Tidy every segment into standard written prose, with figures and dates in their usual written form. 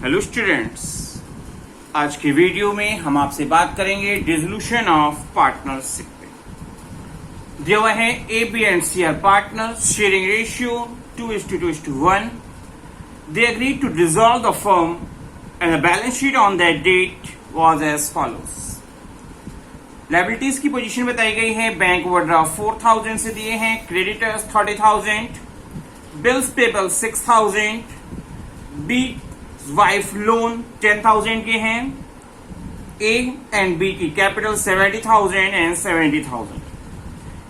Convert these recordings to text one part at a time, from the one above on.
Hello students, आज की video में हम आपसे बात करेंगे डिसोल्यूशन ऑफ पार्टनरशिप पे। दिया हुआ है A B and C are partners, sharing ratio 2:2:1। They agree to dissolve the firm and the balance sheet on that date was as follows. Liabilities की पोजीशन बताई गई है। बैंक ओवरड्राफ्ट 4000 से दिए हैं, creditors 30,000, bills payable 6,000, B wife loan 10,000 के हैं, A and B की कैपिटल 70,000 एंड 70,000।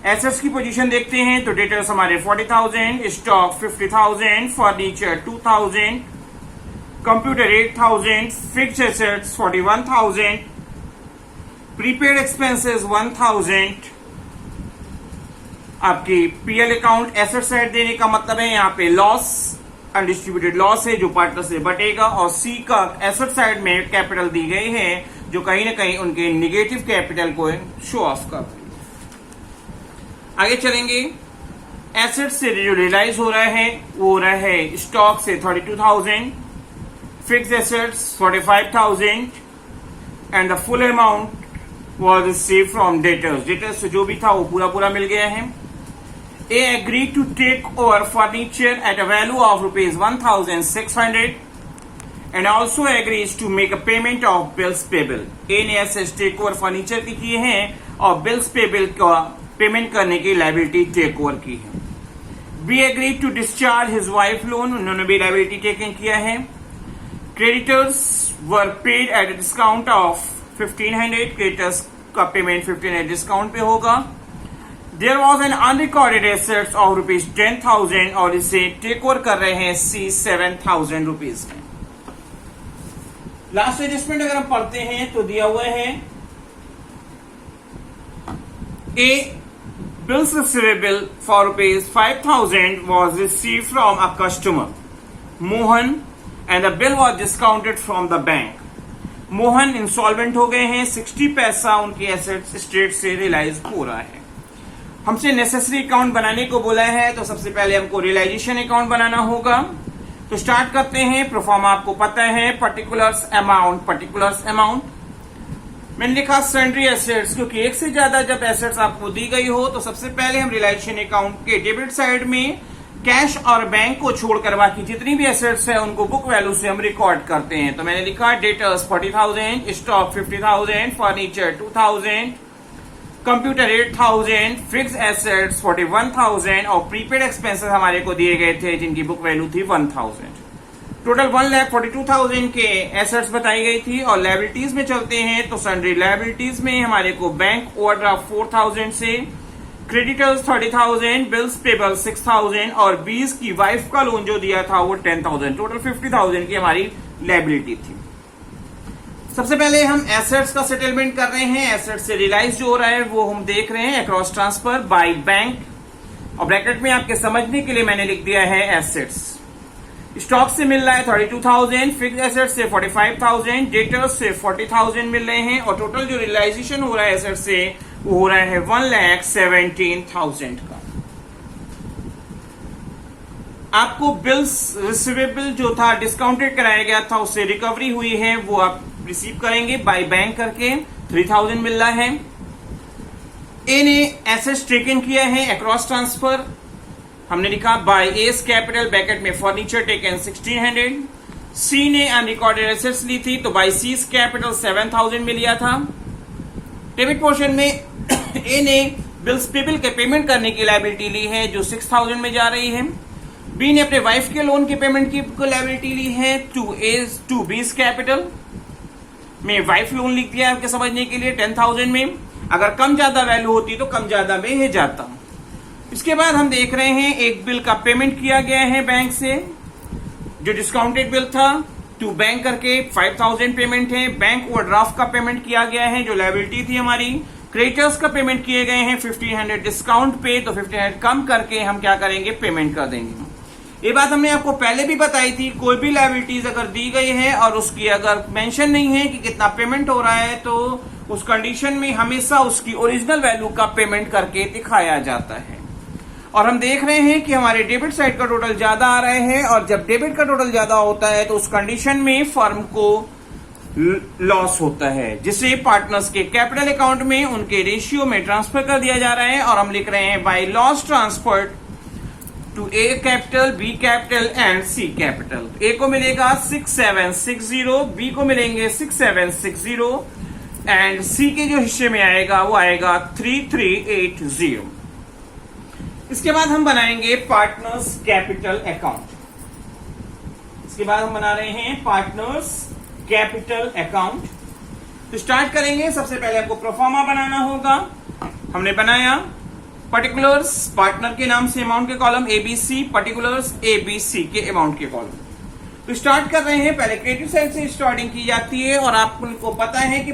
एसेट्स की पोजीशन देखते हैं तो डेटर्स हमारे 40,000, stock 50,000, furniture 2,000, computer 8,000, fixed assets 41,000, prepaid expenses 1,000। आपकी पीएल अकाउंट एसेट साइड देने का मतलब है यहाँ पे लॉस, अनडिस्ट्रीब्यूटेड लॉस है जो पार्टनर से बटेगा, और सी का एसेट साइड में कैपिटल दी गई है जो कहीं ना कहीं उनके निगेटिव कैपिटल को शो ऑफ कर रही है। आगे चलेंगे। एसेट से जो रियलाइज हो रहा है वो हो रहा है स्टॉक से 32,000, fixed assets 45,000 and the full amount was received from debtors। Debtors से जो भी था वो पूरा मिल गया है। A agreed to take over furniture at a value of rupees 1,600 and also agrees to make a payment of bills payable। A ने assets take over furniture की किए हैं और बिल्स पेबल का पेमेंट करने की लायबिलिटी टेक ओवर की है। B agreed to discharge his wife loan, उन्होंने भी लायबिलिटी टेकन किया है। Creditors were paid at a discount of 1,500, creditors का पेमेंट 1,500 डिस्काउंट पे होगा। There was an unrecorded assets of rupees 10,000 और इसे टेक ओवर कर रहे हैं सी 7,000 रुपीज में। लास्ट एडजस्टमेंट अगर हम पढ़ते हैं तो दिया हुआ है a bills receivable for rupees 5,000 was receive from a customer Mohan and the bill was discounted from the bank. Mohan insolvent हो गए हैं, 60 पैसा उनकी एसेट्स स्टेट से रियलाइज हो रहा है। हमसे नेसेसरी अकाउंट बनाने को बोला है तो सबसे पहले हमको रियलाइजेशन अकाउंट बनाना होगा। तो स्टार्ट करते हैं। प्रोफार्मा आपको पता है, पर्टिकुलर्स अमाउंट मैंने लिखा सन्ड्री एसेट्स, क्योंकि एक से ज्यादा जब एसेट्स आपको दी गई हो तो सबसे पहले हम रियलाइजेशन अकाउंट के डेबिट साइड में कैश और बैंक को छोड़कर बाकी जितनी भी एसेट्स है उनको बुक वैल्यू से हम रिकॉर्ड करते हैं। तो मैंने लिखा debtors 40,000, stock 50,000, furniture 2,000, computer 8,000, fixed assets 41,000 और प्रीपेड एक्सपेंसेस हमारे को दिए गए थे जिनकी बुक वैल्यू थी 1,000। टोटल 1,42,000 के एसेट्स बताई गई थी। और लायबिलिटीज में चलते हैं तो सन्ड्री लायबिलिटीज में हमारे को बैंक ओवरड्राफ्ट 4,000 से, क्रेडिटर्स 30,000, बिल्स पेबल 6,000 और बीस की वाइफ का लोन जो दिया था वो 10,000, टोटल 50,000 की हमारी लायबिलिटी थी। सबसे पहले हम एसेट्स का सेटलमेंट कर रहे हैं। एसेट्स से रियलाइज जो हो रहा है वो हम देख रहे हैं अक्रॉस ट्रांसफर बाय बैंक, और ब्रैकेट में आपके समझने के लिए मैंने लिख दिया है एसेट्स। स्टॉक से मिल रहा है 32,000, फिक्स्ड एसेट्स से 45,000, डेटर्स से 40,000 मिल रहे हैं और टोटल जो रियलाइजेशन हो रहा है एसेट्स से वो हो रहा है 1,17,000 का। आपको बिल्स रिसीवेबल जो था डिस्काउंटेड कराया गया था उससे रिकवरी हुई है वो आप रिसीव करेंगे बाय बैंक करके, 3,000 मिल रहा है। ए ने एसेट्स टेकन किया है अक्रॉस ट्रांसफर, हमने लिखा बाय एस कैपिटल ब्रैकेट में फर्नीचर टेकन 1,600। सी ने अनरिकॉर्डेड एसेट्स ली थी तो बाय सीज कैपिटल 7,000 में लिया था। डेबिट पोर्शन में ए ने बिल्स पेबल के पेमेंट करने की लायबिलिटी ली है जो 6,000 में जा रही है। बी ने अपने वाइफ के लोन के पेमेंट की लायबिलिटी ली है टू बीस कैपिटल में वाइफ लोन लिख दिया आपके समझने के लिए 10,000 में। अगर कम ज्यादा वैल्यू होती तो कम ज्यादा में ही जाता। इसके बाद हम देख रहे हैं एक बिल का पेमेंट किया गया है बैंक से जो डिस्काउंटेड बिल था, टू बैंक करके 5,000 पेमेंट है। बैंक ओवरड्राफ्ट का पेमेंट किया गया है जो लायबिलिटी थी हमारी। क्रेडिटर्स का पेमेंट किए गए हैं 1,500 डिस्काउंट पे, तो 1,500 कम करके हम क्या करेंगे, पेमेंट कर देंगे। ये बात हमने आपको पहले भी बताई थी, कोई भी लायबिलिटीज अगर दी गई है और उसकी अगर मेंशन नहीं है कि कितना पेमेंट हो रहा है तो उस कंडीशन में हमेशा उसकी ओरिजिनल वैल्यू का पेमेंट करके दिखाया जाता है। और हम देख रहे हैं कि हमारे डेबिट साइड का टोटल ज्यादा आ रहे हैं, और जब डेबिट का टोटल ज्यादा होता है तो उस कंडीशन में फर्म को लॉस होता है, जिसे पार्टनर्स के कैपिटल अकाउंट में उनके रेशियो में ट्रांसफर कर दिया जा रहा है। और हम लिख रहे हैं by loss transferred to A capital, B capital and C capital. A को मिलेगा 6760, बी को मिलेंगे 6760 एंड सी के जो हिस्से में आएगा वो आएगा 3380। इसके बाद हम बनाएंगे पार्टनर्स कैपिटल अकाउंट। इसके बाद हम बना रहे हैं पार्टनर्स कैपिटल अकाउंट। तो स्टार्ट करेंगे, सबसे पहले आपको प्रोफार्मा बनाना होगा। हमने बनाया पर्टिकुलर्स पार्टनर के नाम से अमाउंट के कॉलम एबीसी, पर्टिकुलर्स एबीसी के अमाउंट के कॉलम। तो स्टार्ट कर रहे हैं, पहले क्रेडिट साइड से स्टार्टिंग की जाती है, और आपको पता है कि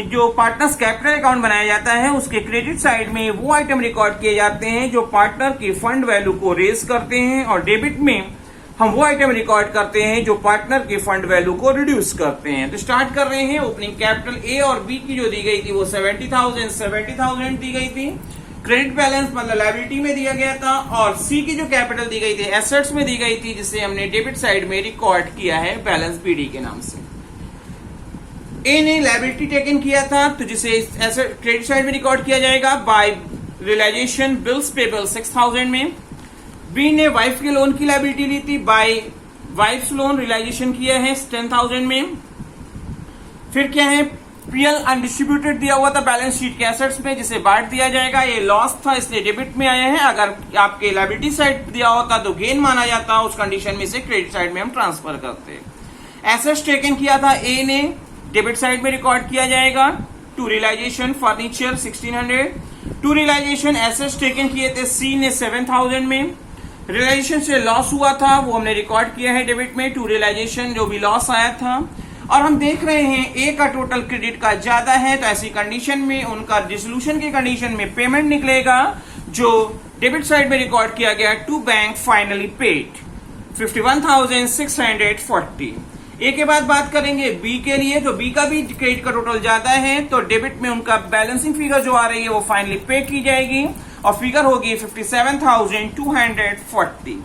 जो पार्टनर्स कैपिटल अकाउंट बनाया जाता है उसके क्रेडिट साइड में वो आइटम रिकॉर्ड किए जाते हैं जो पार्टनर की फंड वैल्यू को रेज करते हैं, और डेबिट में हम वो आइटम रिकॉर्ड करते हैं जो पार्टनर की फंड वैल्यू को रिड्यूस करते हैं। तो स्टार्ट कर रहे हैं, ओपनिंग कैपिटल ए और बी की जो दी गई थी वो 70,000 दी गई थी, क्रेडिट बैलेंस मतलब लायबिलिटी में दिया गया था, और सी की जो कैपिटल दी गई थी एसेट्स में दी गई थी, जिसे हमने डेबिट साइड में रिकॉर्ड किया है बैलेंस बीडी के नाम से। ए ने लायबिलिटी टेकन किया था, तो जिसे क्रेडिट साइड में रिकॉर्ड किया जाएगा बाय रियलाइजेशन बिल्स पेबल 6000 में। बी ने वाइफ के लोन की लायबिलिटी ली थी, बाय वाइफ्स लोन रियलाइजेशन किया है 10,000 में। फिर क्या है, पीएल अनडिस्ट्रीब्यूटेड दिया हुआ था बैलेंस शीट के एसेट्स में, जिसे बांट दिया जाएगा। ये लॉस था इसलिए डेबिट में आया है, अगर आपके लायबिलिटी साइड दिया होता तो गेन माना जाता, उस कंडीशन में से क्रेडिट साइड में हम ट्रांसफर करते। एसेट्स टेकन किया था ए ने, डेबिट साइड में रिकॉर्ड किया जाएगा। To realisation furniture 1600, to realisation assets taken किए थे सी ने 7000 में। रियलाइजेशन से लॉस हुआ था वो हमने रिकॉर्ड किया है डेबिट में, टू रियलाइजेशन जो भी लॉस आया था। और हम देख रहे हैं ए का टोटल क्रेडिट का ज्यादा है, तो ऐसी कंडीशन में उनका डिसोल्यूशन की कंडीशन में पेमेंट निकलेगा जो डेबिट साइड में रिकॉर्ड किया गया टू बैंक फाइनली पेड 51,640। ए के बाद बात करेंगे बी के लिए, तो बी का भी क्रेडिट का टोटल ज्यादा है, तो डेबिट में उनका बैलेंसिंग फिगर जो आ रही है वो फाइनली पे की जाएगी, और फिगर होगी 57,240।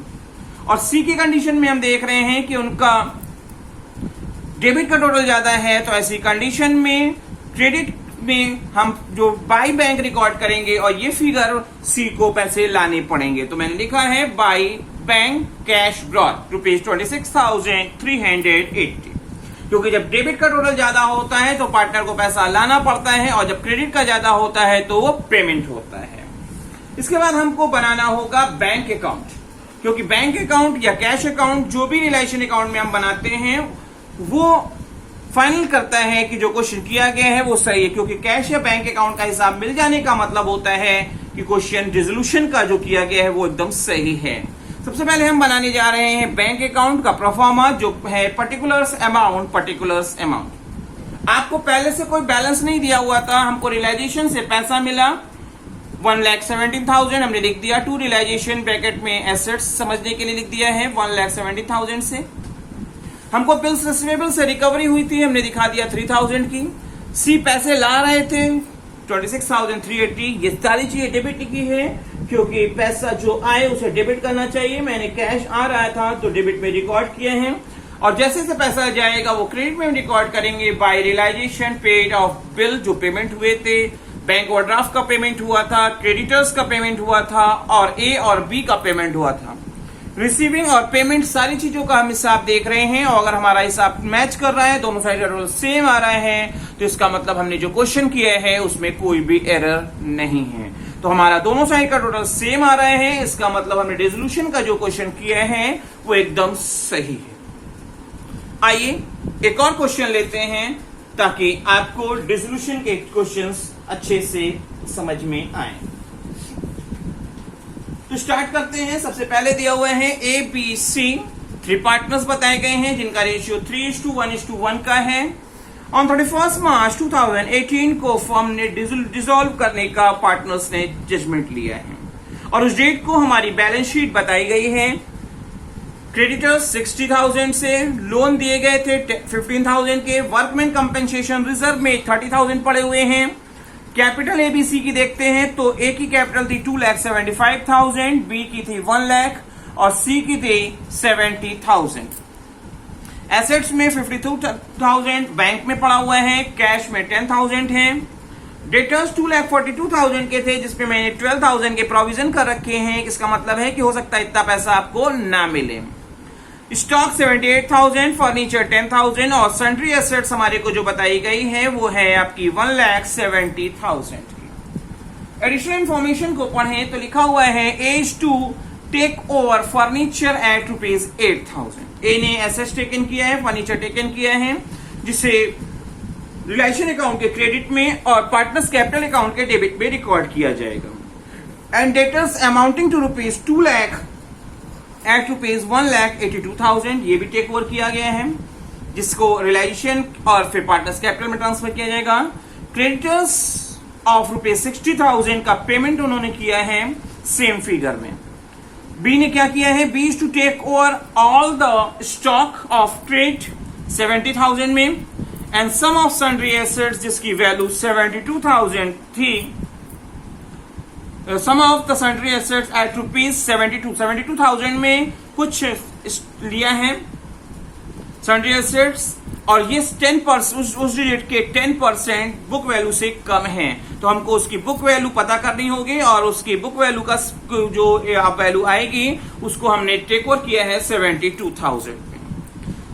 और सी की कंडीशन में हम देख रहे हैं कि उनका डेबिट का टोटल ज्यादा है, तो ऐसी कंडीशन में क्रेडिट में हम जो बाई बैंक रिकॉर्ड करेंगे और ये फिगर सी को पैसे लाने पड़ेंगे। तो मैंने लिखा है बाई बैंक कैश ब्रॉट ₹26,380, क्योंकि जब डेबिट का टोटल ज्यादा होता है तो पार्टनर को पैसा लाना पड़ता है, और जब क्रेडिट का ज्यादा होता है तो वो पेमेंट होता है। इसके बाद हमको बनाना होगा बैंक अकाउंट, क्योंकि बैंक अकाउंट या कैश अकाउंट जो भी रिलेशन अकाउंट में हम बनाते हैं वो फाइनल करता है कि जो क्वेश्चन किया गया है वो सही है, क्योंकि कैश या बैंक अकाउंट का हिसाब मिल जाने का मतलब होता है कि क्वेश्चन डिसोल्यूशन का जो किया गया है वो एकदम सही है। सबसे पहले हम बनाने जा रहे हैं बैंक अकाउंट का प्रोफार्मा, जो है पर्टिकुलर्स अमाउंट। आपको पहले से कोई बैलेंस नहीं दिया हुआ था, हमको रियलाइजेशन से पैसा मिला 1,17,000 हमने लिख दिया। टू रियलाइजेशन ब्रैकेट में एसेट्स समझने के लिए लिख दिया है 1,17,000 से। हमको बिल्स रिसीवेबल से रिकवरी हुई थी, हमने दिखा दिया 3,000 की। सी पैसे ला रहे थे 26,380, ये सारी चीजें डेबिट की है, क्योंकि पैसा जो आए उसे डेबिट करना चाहिए। मैंने कैश आ रहा था तो डेबिट में रिकॉर्ड किए हैं, और जैसे से पैसा जाएगा वो क्रेडिट में रिकॉर्ड करेंगे by realisation paid off bill, जो पेमेंट हुए थे। बैंक ओवरड्राफ्ट का पेमेंट हुआ था, क्रेडिटर्स का पेमेंट हुआ था, और ए और बी का पेमेंट हुआ था। रिसीविंग और पेमेंट सारी चीजों का हम हिसाब देख रहे हैं, और अगर हमारा हिसाब मैच कर रहा है, दोनों साइड का टोटल सेम आ रहा है, तो इसका मतलब हमने जो क्वेश्चन किया है उसमें कोई भी एरर नहीं है। तो हमारा दोनों साइड का टोटल सेम आ रहा है, इसका मतलब हमने डिसोल्यूशन का जो क्वेश्चन किया है वो एकदम सही है। आइए एक और क्वेश्चन लेते हैं ताकि आपको डिसोल्यूशन के क्वेश्चंस अच्छे से समझ में आए। तो स्टार्ट करते हैं। सबसे पहले दिया हुआ है ए बी सी, 3 पार्टनर्स बताए गए हैं जिनका रेशियो 3:1:1 का है। ऑन 31 मार्च 2018 को फर्म ने डिसॉल्व करने का पार्टनर्स ने जजमेंट लिया है, और उस डेट को हमारी बैलेंस शीट बताई गई है। क्रेडिटर्स 60,000 से, लोन दिए गए थे 15,000 के, वर्कमैन कंपेंसेशन रिजर्व में 30,000 पड़े हुए हैं, कैपिटल एबीसी की देखते हैं तो ए की कैपिटल थी 2,75,000, बी की थी 1 लाख और सी की थी 70,000। एसेट्स में 52,000 बैंक में पड़ा हुआ है, कैश में 10,000 है। डेटर्स 2,42,000 के थे जिसपे मैंने 12,000 के प्रोविजन कर रखे हैं। इसका मतलब है कि हो सकता है इतना पैसा आपको ना मिले। स्टॉक 78,000, फर्नीचर 10,000 और सन्ड्री एसेट्स हमारे को जो बताई गई है वो है आपकी 1,70,000 की। एडिशनल इंफॉर्मेशन को पढ़ें तो लिखा हुआ है as to take over furniture at ₹8,000। A ने एसेट्स टेकन किया है, फर्नीचर टेकन किया है, जिसे रिलेशन अकाउंट के क्रेडिट में और पार्टनर्स कैपिटल अकाउंट के डेबिट में रिकॉर्ड किया जाएगा। And debtors amounting to ₹2 lakh at ₹1,82,000 ये भी टेक ओवर किया गया है, जिसको रिलाइजेशन और फिर पार्टनर्स कैपिटल में ट्रांसफर किया जाएगा। क्रेडिटर्स ऑफ ₹60,000 का पेमेंट उन्होंने किया है सेम फिगर में। बी ने क्या किया है, B to take over all the stock of trade 70,000 में and sum of sundry assets जिसकी वैल्यू 72,000 थी। Sum of the sundry assets at ₹72,000 में कुछ लिया है सन्ड्री एसेट्स और ये 10% उस डेट के 10% बुक वैल्यू से कम है, तो हमको उसकी बुक वैल्यू पता करनी होगी और उसकी बुक वैल्यू का जो वैल्यू आएगी उसको हमने टेक ओवर किया है 72,000।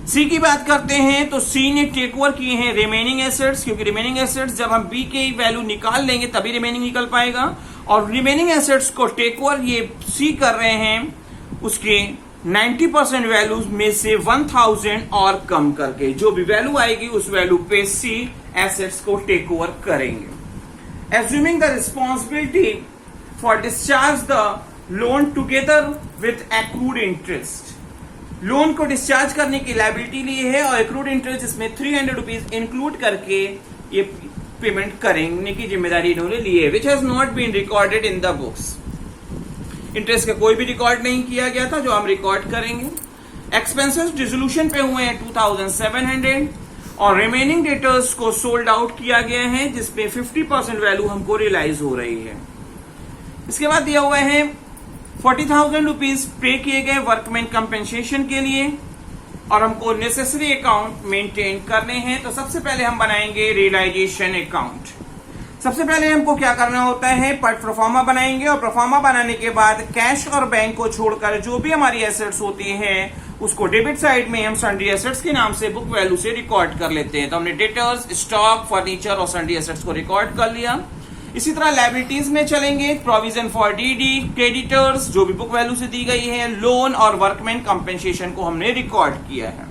सी की बात करते हैं तो सी ने टेक ओवर किए हैं रिमेनिंग एसेट्स, क्योंकि रिमेनिंग एसेट्स जब हम बी की वैल्यू निकाल लेंगे तभी रिमेनिंग निकल पाएगा। और रिमेनिंग एसेट्स को टेक ओवर ये सी कर रहे हैं उसके 90% वैल्यूज में से 1,000 और कम करके, जो भी वैल्यू आएगी उस वैल्यू पे सी एसेट्स को टेक ओवर करेंगे। Assuming the responsibility for discharge the loan together with accrued interest, loan को डिस्चार्ज करने की लायबिलिटी ली है और एक्रूड इंटरेस्ट इसमें ₹300 इंक्लूड करके ये पेमेंट करने की जिम्मेदारी इन्होंने ली है, which has not been recorded in the books. Interest का कोई भी रिकॉर्ड नहीं किया गया था जो हम रिकॉर्ड करेंगे। एक्सपेंसेस डिसोल्यूशन पे हुए हैं 2,700 और रिमेनिंग डेटर्स को सोल्ड आउट किया गया है जिसपे 50% वैल्यू हमको रियलाइज हो रही है। इसके बाद दिया हुआ है ₹40,000 पे किए गए वर्कमैन कंपेंसेशन के लिए और हमको नेसेसरी अकाउंट मेंटेन करने हैं। तो सबसे पहले हम बनाएंगे रियलाइजेशन अकाउंट। सबसे पहले हमको क्या करना होता है, प्रोफार्मा बनाएंगे और प्रोफार्मा बनाने के बाद कैश और बैंक को छोड़कर जो भी हमारी एसेट्स होती हैं उसको डेबिट साइड में हम सन्ड्री एसेट्स के नाम से बुक वैल्यू से रिकॉर्ड कर लेते हैं। तो हमने डेटर्स, स्टॉक, फर्नीचर और सन्ड्री एसेट्स को रिकॉर्ड कर लिया। इसी तरह लायबिलिटीज में चलेंगे, प्रोविजन फॉर डीडी, क्रेडिटर्स जो भी बुक वैल्यू से दी गई है, लोन और वर्कमैन कंपेंसेशन को हमने रिकॉर्ड किया है।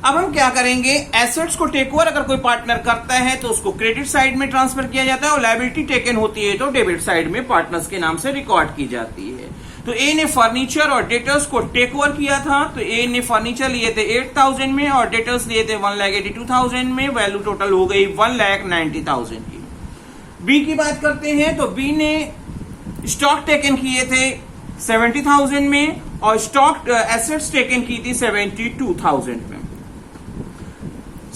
अब हम क्या करेंगे, एसेट्स को टेक ओवर अगर कोई पार्टनर करता है तो उसको क्रेडिट साइड में ट्रांसफर किया जाता है और लायबिलिटी टेकन होती है तो डेबिट साइड में पार्टनर्स के नाम से रिकॉर्ड की जाती है। तो ए ने फर्नीचर और डेटर्स को टेक ओवर किया था, तो ए ने फर्नीचर लिए थे 8,000 में और डेटर्स लिए थे 1,82,000 में, वैल्यू टोटल हो गई 1,90,000 की। बी की बात करते हैं तो बी ने स्टॉक टेकन किए थे 70,000 में और स्टॉक एसेट्स टेकन की थी 72,000 में।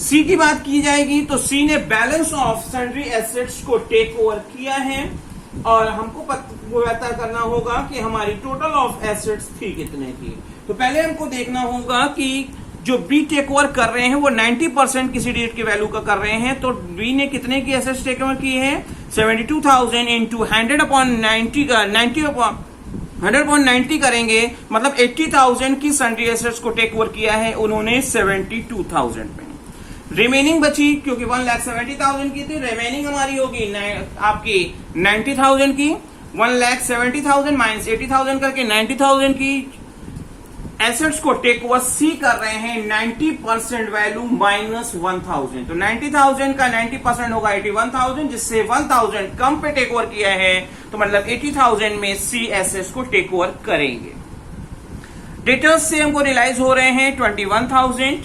सी की बात की जाएगी तो सी ने बैलेंस ऑफ सन्ड्री एसेट्स को टेक ओवर किया है और हमको पता करना होगा कि हमारी टोटल ऑफ एसेट्स थी कितने की। तो पहले हमको देखना होगा कि जो बी टेक ओवर कर रहे हैं वो 90% किसी डेट की वैल्यू का कर रहे हैं, तो बी ने कितने की एसेट्स टेक ओवर की है 72,000 इंटू 100/90 करेंगे, मतलब 80,000 की सन्ड्री एसेट्स को टेक ओवर किया है उन्होंने 72,000 में। रिमेनिंग बची क्योंकि 1,70,000 की थी, रिमेनिंग हमारी होगी आपकी 90,000 की। 1,70,000 माइनस 80,000 करके 90,000 की एसेट्स को टेक ओवर सी कर रहे हैं 90% वैल्यू माइनस 1,000, तो 90,000 का 90% होगा 81,000, जिससे 1,000 कम पे टेक ओवर किया है तो मतलब 80,000 में सी एसेट्स को टेक ओवर करेंगे। डेटर्स से हमको रियलाइज हो रहे हैं 21,000।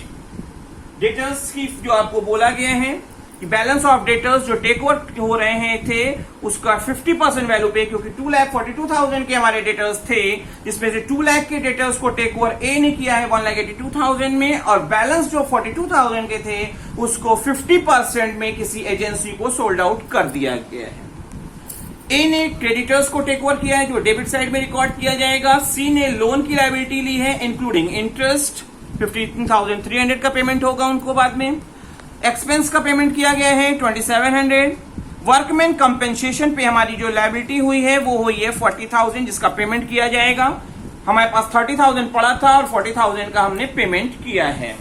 डेटर्स की जो आपको बोला गया है कि बैलेंस ऑफ डेटर्स जो टेक ओवर हो रहे हैं थे उसका 50% वैल्यू पे, क्योंकि 2,42,000 के हमारे डेटर्स थे, जिसमें से 2 लाख के डेटर्स को टेक ओवर ए ने किया है 1,82,000 में, और बैलेंस जो 42,000 के थे उसको 50% में किसी एजेंसी को सोल्ड आउट कर दिया गया है। ए ने क्रेडिटर्स को टेक ओवर किया है जो डेबिट साइड में रिकॉर्ड किया जाएगा। सी ने लोन की लायबिलिटी ली है इंक्लूडिंग इंटरेस्ट, 15,300 का पेमेंट होगा उनको बाद में। एक्सपेंस का पेमेंट किया गया है 2,700। वर्कमैन कंपेंसेशन पे हमारी जो लायबिलिटी हुई है वो हुई है 40,000 जिसका पेमेंट किया जाएगा। हमारे पास 30,000 पड़ा था और 40,000 का हमने पेमेंट किया है।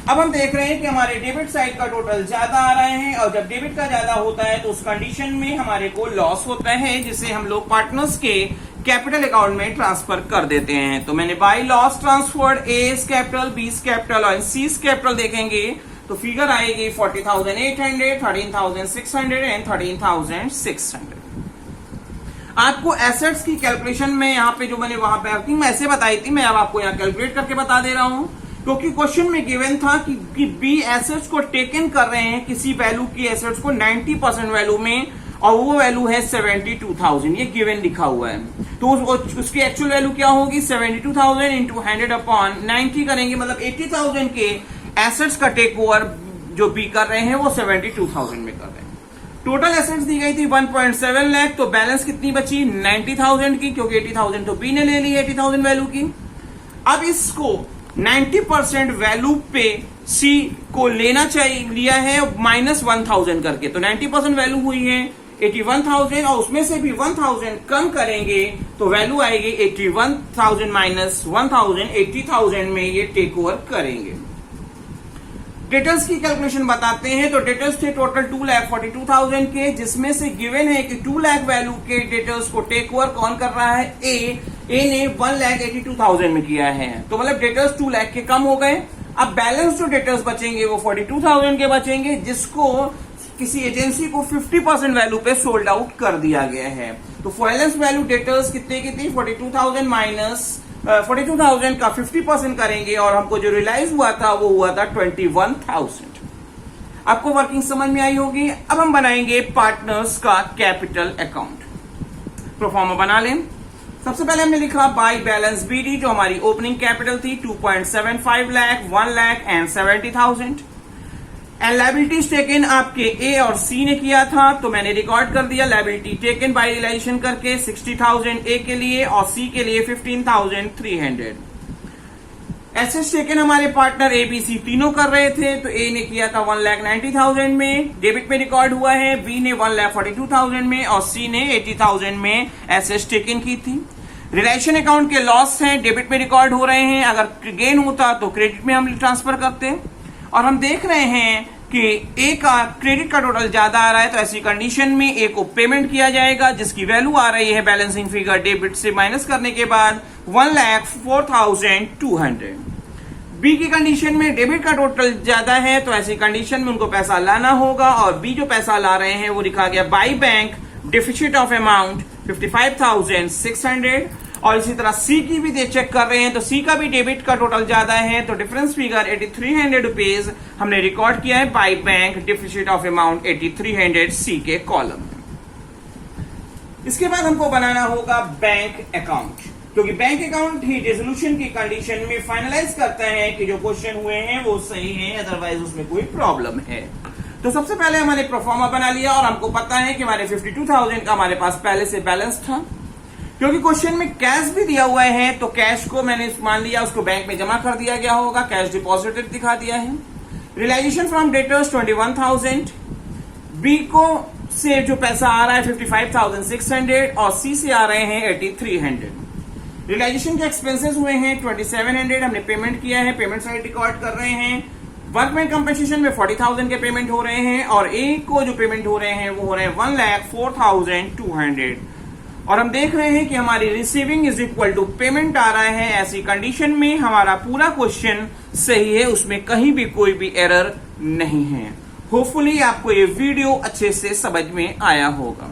अब हम देख रहे हैं कि हमारे डेबिट साइड का टोटल ज्यादा आ रहे हैं, और जब डेबिट का ज्यादा होता है तो उस कंडीशन में हमारे को लॉस होता है, जिसे हम लोग पार्टनर्स के कैपिटल अकाउंट में ट्रांसफर कर देते हैं। तो मैंने by loss transferred A's capital, B's capital और सी's कैपिटल देखेंगे तो फिगर आएगी 40,800, 13,600 एंड 13,600। आपको एसेट्स की कैलकुलेशन में यहाँ पे जो मैंने वहां पे वर्किंग में ऐसे बताई थी, मैं अब आपको यहाँ कैलकुलेट करके बता दे रहा हूँ, क्योंकि क्वेश्चन में गिवन था कि बी एसेट्स को टेकन कर रहे हैं किसी वैल्यू की एसेट्स को 90% वैल्यू में, और वो वैल्यू है 72,000, ये गिवन लिखा हुआ है। तो उसकी एक्चुअल वैल्यू क्या होगी, 72,000 इंटू 100/90 करेंगे, मतलब 80,000 के एसेट्स का टेक ओवर जो बी कर रहे हैं वो 72,000 में कर रहे हैं। टोटल एसेट्स दी गई थी 1.7 लाख, तो बैलेंस कितनी बची 90,000 की, क्योंकि 80,000 तो बी ने ले ली है 80,000 वैल्यू की। अब इसको 90% वैल्यू पे सी को लेना चाहिए, लिया है -1,000 करके, तो 90% वैल्यू हुई है 81,000, और उसमें से भी 1,000 कम करेंगे तो वैल्यू आएगी 81,000 माइनस 1,000, 80,000 में ये टेक ओवर करेंगे। डेटर्स की कैलकुलेशन बताते हैं, तो डेटर्स थे टोटल 2,42,000 के, जिसमें से गिवन है कि 2 लाख वैल्यू के डेटर्स को टेक ओवर कौन कर रहा है, ए ने 1,82,000 में किया है, तो मतलब डेटर्स 2 लाख के कम हो गए। अब बैलेंस जो डेटर्स बचेंगे वो 42,000 के बचेंगे, जिसको किसी एजेंसी को 50% वैल्यू पे सोल्ड आउट कर दिया गया है। तो फाइनेंस वैल्यू डेटर्स कितने की थी, 42,000 माइनस 42,000 का 50% करेंगे, और हमको जो रियलाइज हुआ था वो हुआ था 21,000। आपको वर्किंग समझ में आई होगी। अब हम बनाएंगे पार्टनर्स का कैपिटल अकाउंट। प्रोफार्मा बना लें। सबसे पहले हमने लिखा बाय बैलेंस बीडी, जो हमारी ओपनिंग कैपिटल थी 2.75 lakh, 1 lakh and 70,000। And liabilities taken आपके ए और सी ने किया था, तो मैंने रिकॉर्ड कर दिया लायबिलिटी टेकन बाय रियलाइजेशन करके 60,000 ए के लिए और सी के लिए 15,300। एसेट्स टेकन हमारे पार्टनर ए बी सी तीनों कर रहे थे, तो ए ने किया था 1,90,000 में, डेबिट में रिकॉर्ड हुआ है, बी ने 1,42,000 में और सी ने 80,000 में एसेट्स टेकन की थी। रिलेशन अकाउंट के लॉस हैं, डेबिट में रिकॉर्ड हो रहे हैं, अगर गेन होता तो क्रेडिट में हम ट्रांसफर करते, और हम देख रहे हैं कि ए का क्रेडिट का टोटल ज्यादा आ रहा है, तो ऐसी कंडीशन में ए को पेमेंट किया जाएगा, जिसकी वैल्यू आ रही है बैलेंसिंग फिगर डेबिट से माइनस करने के बाद 1,04,200। बी की कंडीशन में डेबिट का टोटल ज्यादा है, तो ऐसी कंडीशन में उनको पैसा लाना होगा, और बी जो पैसा ला रहे हैं वो लिखा गया by bank deficit of amount 55,600। और इसी तरह सी की भी चेक कर रहे हैं, तो सी का भी डेबिट का टोटल ज्यादा है, तो डिफरेंस फिगर 8,300 रुपीज हमने रिकॉर्ड किया है by bank deficit of amount 8,300 सी के कॉलम में। इसके बाद हमको बनाना होगा बैंक अकाउंट, क्योंकि बैंक अकाउंट ही रेजोल्यूशन की कंडीशन में फाइनलाइज करता है कि जो क्वेश्चन हुए हैं वो सही है, अदरवाइज उसमें कोई प्रॉब्लम है। तो सबसे पहले हमने प्रोफार्मा बना लिया, और हमको पता है कि हमारे 52,000 का हमारे पास पहले से बैलेंस था, क्योंकि क्वेश्चन में कैश भी दिया हुआ है, तो कैश को मैंने मान लिया उसको बैंक में जमा कर दिया गया होगा, कैश डिपॉजिटेड दिखा दिया है। रियलाइजेशन फ्रॉम डेटर्स 21,000, बी को से जो पैसा आ रहा है 55,600 और सी से आ रहे हैं 8,300। रियलाइजेशन के एक्सपेंसेस हुए हैं 2,700, हमने पेमेंट किया है, पेमेंट साइड रिकॉर्ड कर रहे हैं। वर्कमैन कंपनसेशन में 40,000 के पेमेंट हो रहे हैं, और ए को जो पेमेंट हो रहे हैं वो हो रहे हैं 1,04,200। और हम देख रहे हैं कि हमारी receiving is equal to payment आ रहा है। ऐसी कंडीशन में हमारा पूरा क्वेश्चन सही है, उसमें कहीं भी कोई भी एरर नहीं है। होपफुली आपको ये वीडियो अच्छे से समझ में आया होगा।